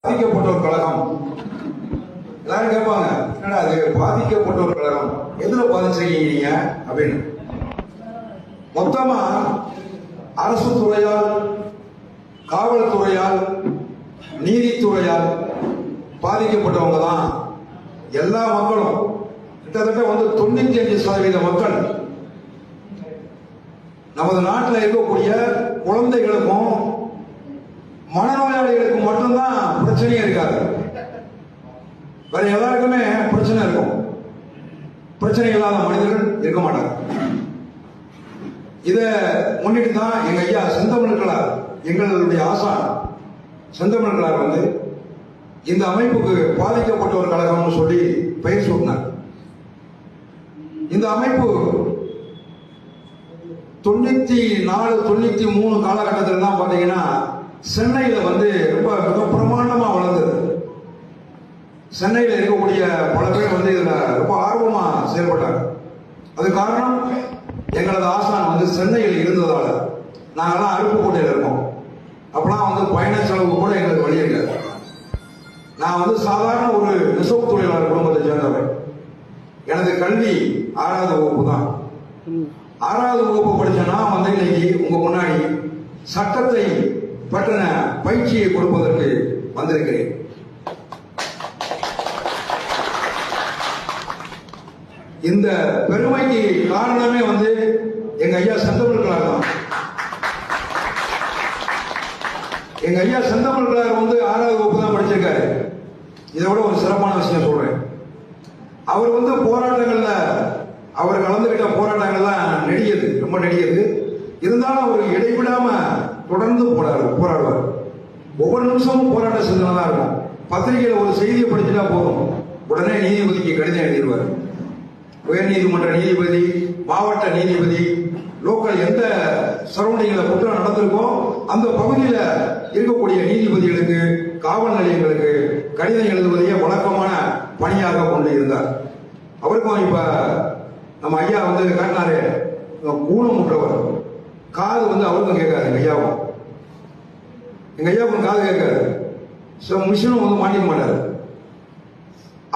பாதிக்கப்பட்டோர் கழகம் எல்லாரும் கேட்பாங்க, என்னடா அது பாதிக்கப்பட்டோர் கழகம், எதுல பாதிச்சிருக்கீங்க அப்படின்னு. மொத்தமா அரசு துறையால், காவல்துறையால், நீதித்துறையால் பாதிக்கப்பட்டவங்க தான் எல்லா மக்களும். கிட்டத்தட்ட 95% மக்கள் நமது நாட்டில் இருக்கக்கூடிய குழந்தைகளுக்கும் மனநோயாளிகளுக்கும் மட்டும்தான் பிரச்சனையே இருக்காது. வேற எல்லாருக்குமே பிரச்சனை இருக்கும். பிரச்சனை இல்லாத மனிதர்கள் இருக்க மாட்டாங்க. இதை முன்னிட்டு தான் எங்க ஐயா செந்தமிழர்களார், எங்களுடைய ஆசான் செந்தமிழர்களார் இந்த அமைப்புக்கு பாதிக்கப்பட்டோர் கழகம்னு சொல்லி பெயர் சூட்டினார். இந்த அமைப்பு 94, 93 காலகட்டத்தில் தான் பாத்தீங்கன்னா சென்னையில ரொம்ப மிக பிரமாண்டமா வளர்ந்தது. சென்னையில் இருக்கக்கூடிய பல பேர் இதுல ரொம்ப ஆர்வமா செயல்பட்டாங்க. அது காரணம் எங்களது ஆசான் சென்னையில் இருந்ததால. நாங்கெல்லாம் அருப்புக்கோட்டையில் இருக்கோம். அப்பெல்லாம் பயண செலவு கூட எங்களுக்கு வழி இருக்காது. நான் சாதாரண ஒரு நெசவு தொழிலாளர் குடும்பத்தை சேர்ந்தவர். எனது கல்வி 6வது வகுப்பு தான். 6வது வகுப்பு படிச்சேன்னா இன்னைக்கு உங்க முன்னாடி சட்டத்தை பற்றின பயிற்சியை கொடுப்பதற்கு வந்திருக்கிறேன். இந்த பெருமைக்கு காரணமே எங்க ஐயா செந்தமிழர்களார் தான். எங்க ஐயா செந்தமிழர்களார் 6வது வகுப்பு தான் படிச்சிருக்காரு. இதை விட ஒரு சிறப்பான விஷயம் சொல்றேன். அவர் போராட்டங்கள்ல அவர் கலந்துகிட்ட போராட்டங்கள்லாம் நெடியது, ரொம்ப நெடியது. இருந்தாலும் அவர் இடைவிடாம தொடர்ந்து போராடுவார். ஒவ்வொரு நிமிஷமும் போராட்ட சிந்தனை தான் இருக்கும். பத்திரிகையில் ஒரு செய்தியை படிச்சுட்டா போதும், உடனே நீதிபதிக்கு கடிதம் எழுதிடுவார். உயர் நீதிமன்ற நீதிபதி, மாவட்ட நீதிபதி, லோக்கல் எந்த சரௌண்டிங்ல குற்றம் நடந்திருக்கோ அந்த பகுதியில் இருக்கக்கூடிய நீதிபதிகளுக்கு, காவல் நிலையங்களுக்கு கடிதம் எழுதுவதையே வழக்கமான பணியாக கொண்டு இருந்தார். அவருக்கும் இப்ப நம்ம ஐயா காட்டினாரு, ஊனமுற்றவர், காது அவருக்கும் கேட்காது. எங்க ஐயாவுக்கும் காது கேட்காது. மிஷினும் மாட்டிக்க மாட்டாரு.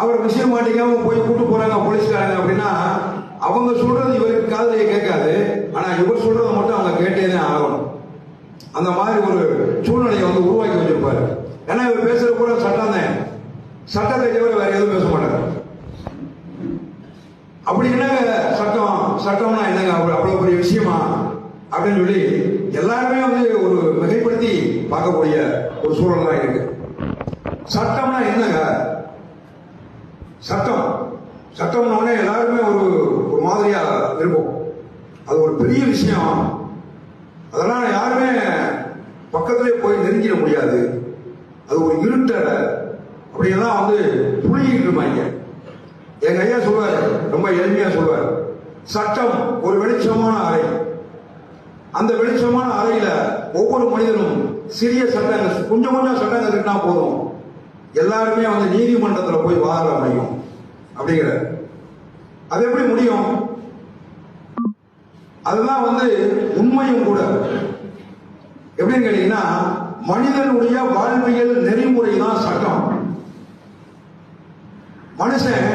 அவர் மிஷின் மாட்டிக்காம போய் கூட்டு போறாங்க போலீஸ்காரங்க அப்படின்னா அவங்க சொல்றது இவருக்கு காதுலயே கேட்காது. ஆனா இவர் சொல்றதை மட்டும் அவங்க கேட்டே தான் ஆகணும். அந்த மாதிரி ஒரு சூழ்நிலையை உருவாக்கி வச்சிருப்பாரு. ஏன்னா இவர் பேசுற கூட சட்டம் தான். சட்டத்தை தவிர வேற எதுவும் பேச மாட்டாரு. அப்படி என்னங்க சட்டம், சட்டம்னா என்னங்க அவ்வளவு பெரிய விஷயமா அப்படின்னு சொல்லி எல்லாருமே ஒரு மிகைப்படுத்தி பார்க்கக்கூடிய ஒரு சூழல் தான் இருக்கு. சட்டம்னா என்னங்க? சட்டம், சட்டம்னோடனே எல்லாருமே ஒரு மாதிரியா இருக்கும். அது ஒரு பெரிய விஷயம். அதெல்லாம் யாருமே பக்கத்திலே போய் நெருங்கிட முடியாது. அது ஒரு இருட்டடை அப்படியெல்லாம் புளியிட்டு இருப்பாங்க. எங்க ஐயா சொல்வார், ரொம்ப எளிமையா சொல்வார், சட்டம் ஒரு வெளிச்சமான அறை. அந்த வெளிச்சமான அறையில ஒவ்வொரு மனிதனும் சிறிய சட்டங்கள், கொஞ்சம் கொஞ்சம் சட்டங்கள் இருக்குன்னா போதும், எல்லாருமே நீதிமன்றத்தில் போய் வாதாட முடியும் அப்படிங்கிற. அது எப்படி முடியும்? அதுதான் உண்மையும் கூட. எப்படின்னு கேட்டீங்கன்னா, மனிதனுடைய வாழ்வியல் நெறிமுறை தான் சட்டம். மனுஷன்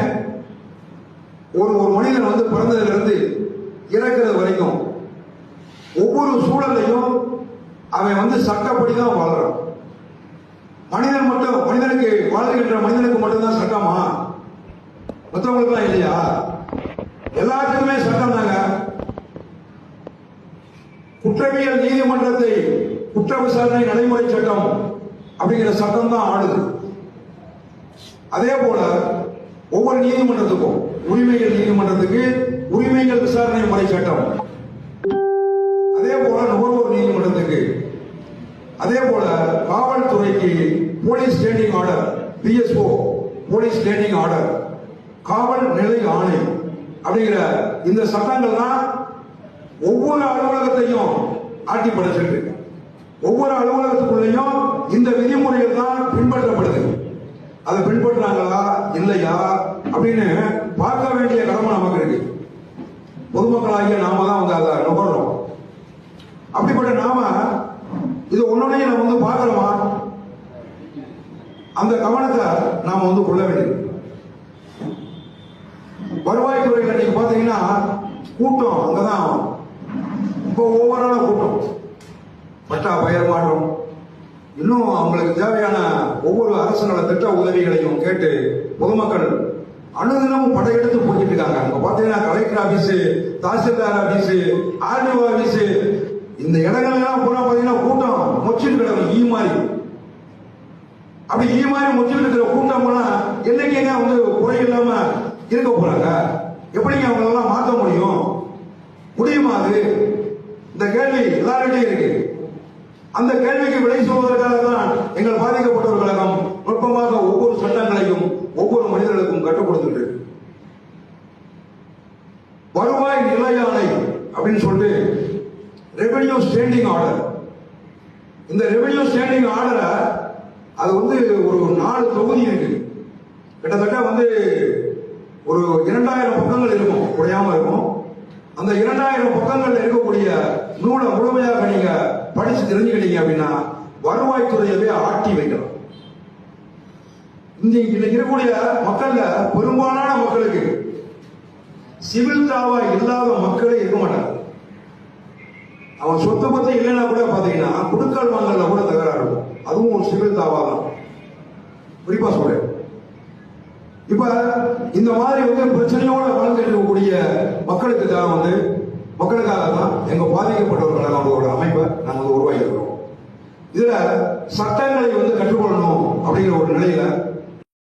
ஒரு மனிதன் பிறந்ததுல இருந்து இறக்கிறது வரைக்கும் ஒவ்வொரு சூழலையும் அவன் சட்டப்படிதான் வாழ்றான். மனிதன் மட்டும், மனிதனுக்கு வாழ்கின்ற மனிதனுக்கு மட்டும்தான் சட்டமா? மற்றவங்களுக்குலாம் இல்லையா? எல்லாத்துக்குமே சட்டம் தாங்க. குற்றவியல் நீதிமன்றத்தை குற்ற விசாரணை நடைமுறை சட்டம் அப்படிங்கிற சட்டம் தான் ஆளுது. அதே போல ஒவ்வொரு நீதிமன்றத்துக்கும், உரிமைகள் நீதிமன்றத்துக்கு உரிமைகள் விசாரணை முறை சட்டம், அதே போல நுகர்வோர் நீதிமன்றத்துக்கு, அதே போல காவல்துறைக்கு police standing order, PSO police standing order, காவல் நிலை ஆணை அப்படிங்கிற இந்த சட்டங்கள் தான் ஒவ்வொரு அலுவலகத்தையும் ஆட்டி படைச்சிருக்கு. ஒவ்வொரு அலுவலகத்துக்குள்ளேயும் இந்த விதிமுறைகள் தான் பின்பற்றப்படுது. அதை பின்பற்றாங்களா இல்லையா அப்படின்னு பார்க்க வேண்டிய கடமை நமக்கு இருக்கு. பொதுமக்களாகிய நாம தான் அதை நுகர்றோம். அப்படிப்பட்ட நாம இது ஒன்னொன்னையும் நம்ம பார்க்கிறோமா? அந்த கவனத்தை நாம வந்து கொள்ள வேண்டியது. வருவாய்த்துறையில் நீங்க பாத்தீங்கன்னா கூட்டம் அங்கதான் இப்போ ஓவரான கூட்டம், பட்டா பெயர் மாற்றம், இன்னும் அவங்களுக்கு தேவையான ஒவ்வொரு அரசு நல திட்ட உதவிகளையும் கேட்டு பொதுமக்கள் அனுதினமும் படையெடுத்து போயிட்டு இருக்காங்க. அங்க பாத்தீங்கன்னா collector office, tahsildar office, RTO office, இந்த இடங்கள் எல்லாம் பூரா பாத்தீங்கன்னா கூட்டம் மொச்சிட்டு கிடக்கும் ஈ மாதிரி. அப்படி ஈ மாதிரி மொச்சிட்டு இருக்கிற கூட்டம் என்னைக்குங்க வந்து குறை இல்லாம இருக்க போறாங்க? எப்படிங்க அவங்க எல்லாம் மாற்ற முடியும்? முடியுமா அது? இந்த கேள்வி எல்லார்கிட்டையும் இருக்கு. அந்த கேள்விக்கு விடை சொல்வதற்காக தான் எங்கள் பாதிக்கப்பட்டோர் கழகம் நுட்பமாக ஒவ்வொரு சட்டங்களையும் ஒவ்வொரு மனிதர்களுக்கும் கற்றுக் கொடுத்துட்டு வருவாய் நிலையாணை அப்படின்னு சொல்லிட்டு ரெவென்யூ ஸ்டாண்டிங் ஆர்டர். இந்த ரெவென்யூ ஸ்டாண்டிங் ஆர்டரை அது வந்து ஒரு 4 தொகுதி இருக்கு. கிட்டத்தட்ட வந்து ஒரு 2000 பக்கங்கள் இருக்கும், குறையாம இருக்கும். அந்த 2000 பக்கங்கள்ல இருக்கக்கூடிய நூலை முழுமையாக நீங்க படிச்சு தெரிஞ்சுக்கிட்டீங்க அப்படின்னா வருவாய்த்துறையவே ஆட்டி வைக்கலாம். இன்னைக்கு இருக்கக்கூடிய மக்கள்ல பெரும்பாலான மக்களுக்கு சிவில் தாவா இல்லாத மக்களே இருக்க மாட்டாங்க. அவன் சொத்து பத்தி இல்லைன்னா கூட பாத்தீங்கன்னா குடுக்கல் வாங்கல கூட தகராறு இருக்கும். அதுவும் ஒரு சிவில் தாவா தான். குறிப்பா சொல்றேன். இப்ப இந்த மாதிரி வந்து பிரச்சனையோட வாழ்ந்துட்டு இருக்கக்கூடிய மக்களுக்காக தான் எங்க பாதிக்கப்பட்டவர்கள்